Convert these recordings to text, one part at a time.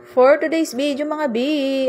For today's video mga B,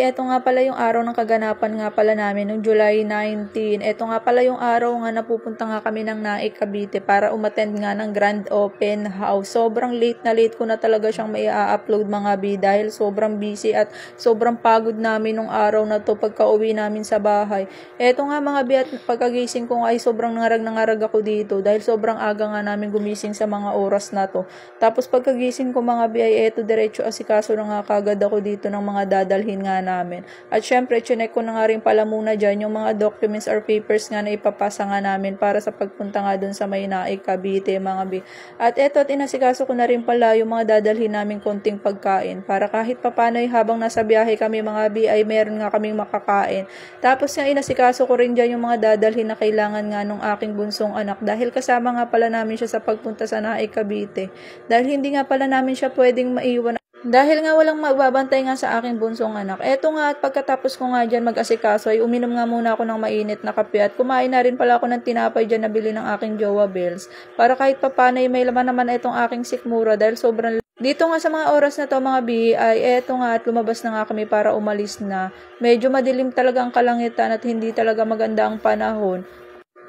eto nga pala yung araw ng kaganapan nga pala namin noong July 19. Eto nga pala yung araw nga napupunta nga kami ng Naik, Cavite para umattend nga ng grand open house. Sobrang late ko na talaga siyang mai-upload mga B dahil sobrang busy at sobrang pagod namin nung araw na to pagka uwi namin sa bahay. Eto nga mga B, at pagkagising ko nga ay sobrang nangarag ako dito dahil sobrang aga nga namin gumising sa mga oras na to. Tapos pagkagising ko mga B ay eto diretso asikaso na nga kagad ako dito ng mga dadalhin nga namin. At syempre, chinek ko na nga rin pala muna dyan yung mga documents or papers nga na ipapasa nga namin para sa pagpunta nga dun sa may Naik, Cavite mga B. At eto, inasikaso ko na rin pala yung mga dadalhin namin konting pagkain para kahit papano'y habang nasa biyahe kami mga B ay meron nga kaming makakain. Tapos nga inasikaso ko rin dyan yung mga dadalhin na kailangan nga nung aking bunsong anak dahil kasama nga pala namin siya sa pagpunta sa Naik, Cavite. Dahil hindi nga pala namin siya pwedeng maiwan dahil nga walang magbabantay nga sa aking bunsong anak. Eto nga, at pagkatapos ko nga dyan mag-asikaso ay uminom nga muna ako ng mainit na kape at kumain na rin pala ako ng tinapay dyan na bili ng aking Jowa Bells para kahit papano ay may laman naman itong aking sikmura dahil sobrang dito nga sa mga oras na to mga B ay eto nga at lumabas na nga kami para umalis na. Medyo madilim talaga ang kalangitan at hindi talaga maganda ang panahon.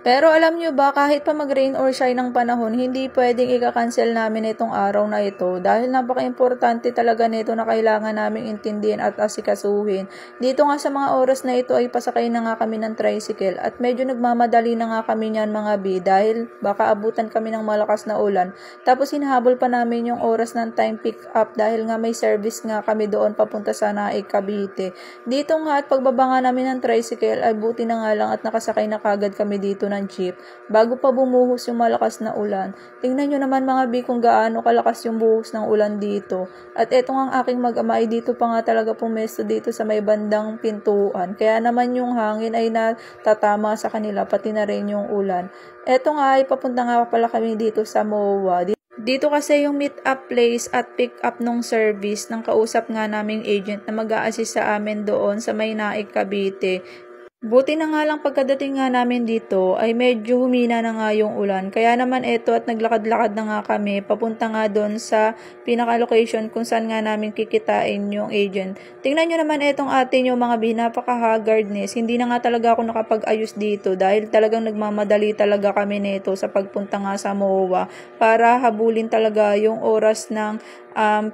Pero alam nyo ba, kahit pa mag-rain or shine ng panahon, hindi pwedeng ika-cancel namin itong araw na ito dahil napaka-importante talaga nito na kailangan naming intindihin at asikasuhin. Dito nga sa mga oras na ito ay pasakay na nga kami ng tricycle at medyo nagmamadali na nga kami niyan mga B dahil baka abutan kami ng malakas na ulan. Tapos hinahabol pa namin yung oras ng time pick up dahil nga may service nga kami doon papunta sa Naik, Cavite. Dito nga at pagbaba nga namin ng tricycle ay buti na nga lang at nakasakay na kagad kami dito ng jeep bago pa bumuhos yung malakas na ulan. Tingnan nyo naman mga B kung gaano kalakas yung buhos ng ulan dito. At eto nga ang aking mag-ama ay dito pa nga talaga pumesto dito sa may bandang pintuan. Kaya naman yung hangin ay natatama sa kanila pati na rin yung ulan. Eto nga ay papunta nga pala kami dito sa MOA. Dito kasi yung meet up place at pick up nung service ng kausap nga naming agent na mag-a-assist sa amin doon sa may Naik, Cavite. Buti na nga lang pagkadating nga namin dito ay medyo humina na nga yung ulan. Kaya naman eto at naglakad-lakad na nga kami papunta nga doon sa pinaka-location kung saan nga namin kikitain yung agent. Tingnan nyo naman etong atin yung mga napaka-haggardness. Hindi na nga talaga ako nakapag-ayos dito dahil talagang nagmamadali talaga kami nito sa pagpunta nga sa MOA para habulin talaga yung oras ng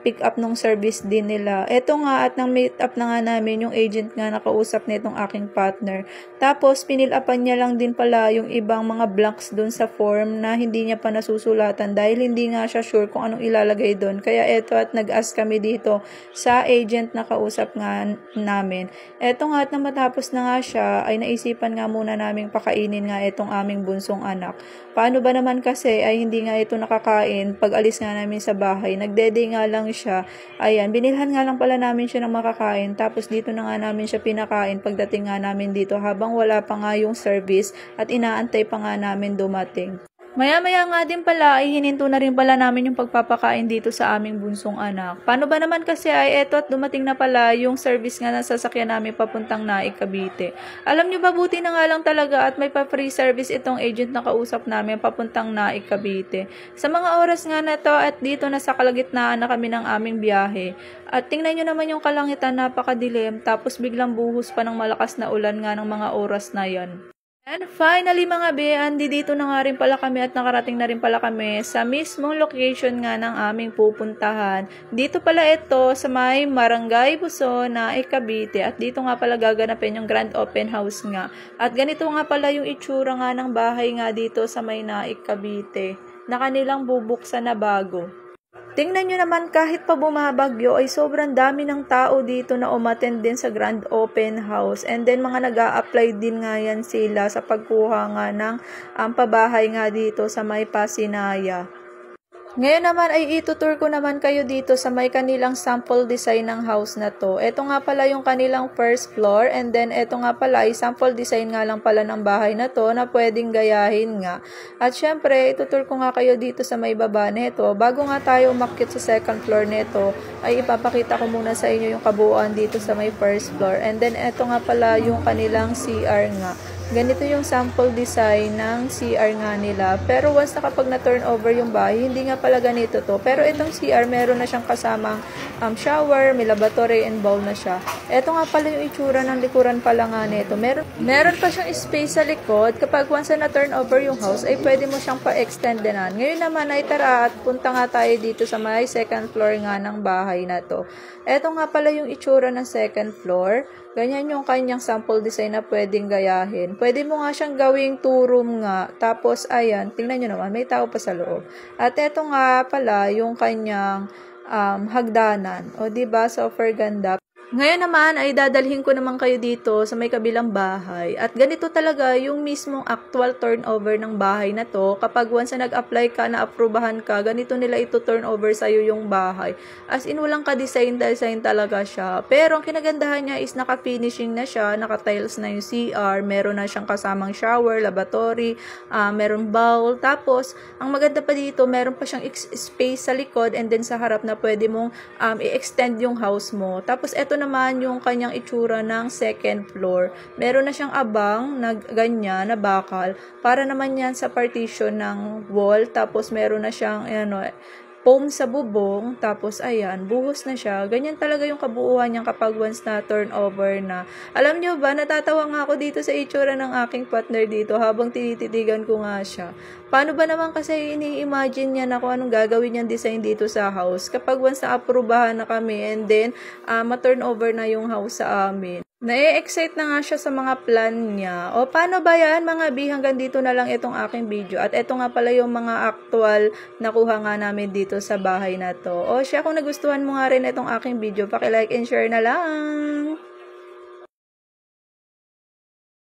pick up nung service din nila. Eto nga at nang meet up na nga namin yung agent nga nakausap nitong aking partner. Tapos pinilapan niya lang din pala yung ibang mga blanks dun sa form na hindi niya pa nasusulatan dahil hindi nga siya sure kung anong ilalagay dun. Kaya eto at nag-ask kami dito sa agent na kausap nga namin. Eto nga at nang matapos na nga siya ay naisipan nga muna naming pakainin nga etong aming bunsong anak. Paano ba naman kasi ay hindi nga ito nakakain pag alis nga namin sa bahay. Nagdede nga lang siya. Ayan, binilhan nga lang pala namin siya ng makakain. Tapos dito na nga namin siya pinakain pagdating nga namin dito habang wala pa nga yung service at inaantay pa nga namin dumating. Maya-maya nga din pala ay hininto na rin pala namin yung pagpapakain dito sa aming bunsong anak. Paano ba naman kasi ay eto at dumating na pala yung service nga na sasakyan namin papuntang Naik, Cavite. Alam nyo ba, buti na nga lang talaga at may pa-free service itong agent na kausap namin papuntang Naik, Cavite. Sa mga oras nga na to at dito na sa kalagitnaan na kami ng aming biyahe. At tingnan nyo naman yung kalangitan, napakadilim tapos biglang buhos pa ng malakas na ulan nga ng mga oras na yan. And finally mga be, andi dito na nga rin pala kami at nakarating na rin pala kami sa mismong location nga ng aming pupuntahan. Dito pala ito sa may Barangay Buson, Naik, Cavite at dito nga pala gaganapin yung grand open house nga. At ganito nga pala yung itsura nga ng bahay nga dito sa may Naik, Cavite na kanilang bubuksan na bago. Tingnan nyo naman kahit pa bumabagyo ay sobrang dami ng tao dito na umattend din sa grand open house. And then mga nag-a-apply din nga yan sila sa pagkuha nga ng pabahay nga dito sa may Pasinaya. Ngayon naman ay itutur ko naman kayo dito sa may kanilang sample design ng house na to. Ito nga pala yung kanilang first floor and then ito nga pala ay sample design nga lang pala ng bahay na to na pwedeng gayahin nga. At syempre itutur ko nga kayo dito sa may baba nito. Bago nga tayo umakyat sa second floor nito ay ipapakita ko muna sa inyo yung kabuuan dito sa may first floor. And then ito nga pala yung kanilang CR nga. Ganito yung sample design ng CR nga nila. Pero once na kapag na-turn over yung bahay, hindi nga pala ganito to. Pero itong CR, meron na siyang kasamang shower, may lavatory and bowl na siya. Ito nga pala yung itsura ng likuran pala nga nito. Meron pa siyang space sa likod. Kapag once na turn over yung house, ay pwede mo siyang pa-extend dinan. Ngayon naman ay tara at punta nga tayo dito sa may second floor nga ng bahay na to. Ito nga pala yung itsura ng second floor. Ganyan yung kanyang sample design na pwedeng gayahin. Pwede mo nga siyang gawing 2-room nga. Tapos, ayan, tingnan nyo naman, may tao pa sa loob. At ito nga pala yung kanyang hagdanan. O, diba? Super ganda. Ngayon naman ay dadalhin ko naman kayo dito sa may kabilang bahay. At ganito talaga yung mismong actual turnover ng bahay na to. Kapag once na nag-apply ka, na-approbahan ka, ganito nila ito turnover sa'yo yung bahay. As in, walang ka-design talaga siya. Pero ang kinagandahan niya is naka-finishing na siya, naka-tiles na yung CR, meron na siyang kasamang shower, lavatory, meron bowl. Tapos, ang maganda pa dito, meron pa siyang space sa likod and then sa harap na pwede mong i-extend yung house mo. Tapos, eto naman yung kanyang itsura ng second floor. Meron na siyang abang na ganyan, na bakal. Para naman yan sa partition ng wall. Tapos meron na siyang foam sa bubong. Tapos ayan, buhos na siya. Ganyan talaga yung kabuuan niya kapag once na turnover na. Alam nyo ba, natatawa nga ako dito sa itsura ng aking partner dito habang tinititigan ko nga siya. Paano ba naman kasi ini-imagine niya na kung anong gagawin niyang design dito sa house kapag once na aprubahan na kami and then ma-turn over na yung house sa amin. Na-excite na nga siya sa mga plan niya. O paano ba yan mga bi? Hanggang dito na lang itong aking video. At ito nga pala yung mga actual nakuha nga namin dito sa bahay na to. O siya, kung nagustuhan mo nga rin itong aking video, paki-like and share na lang.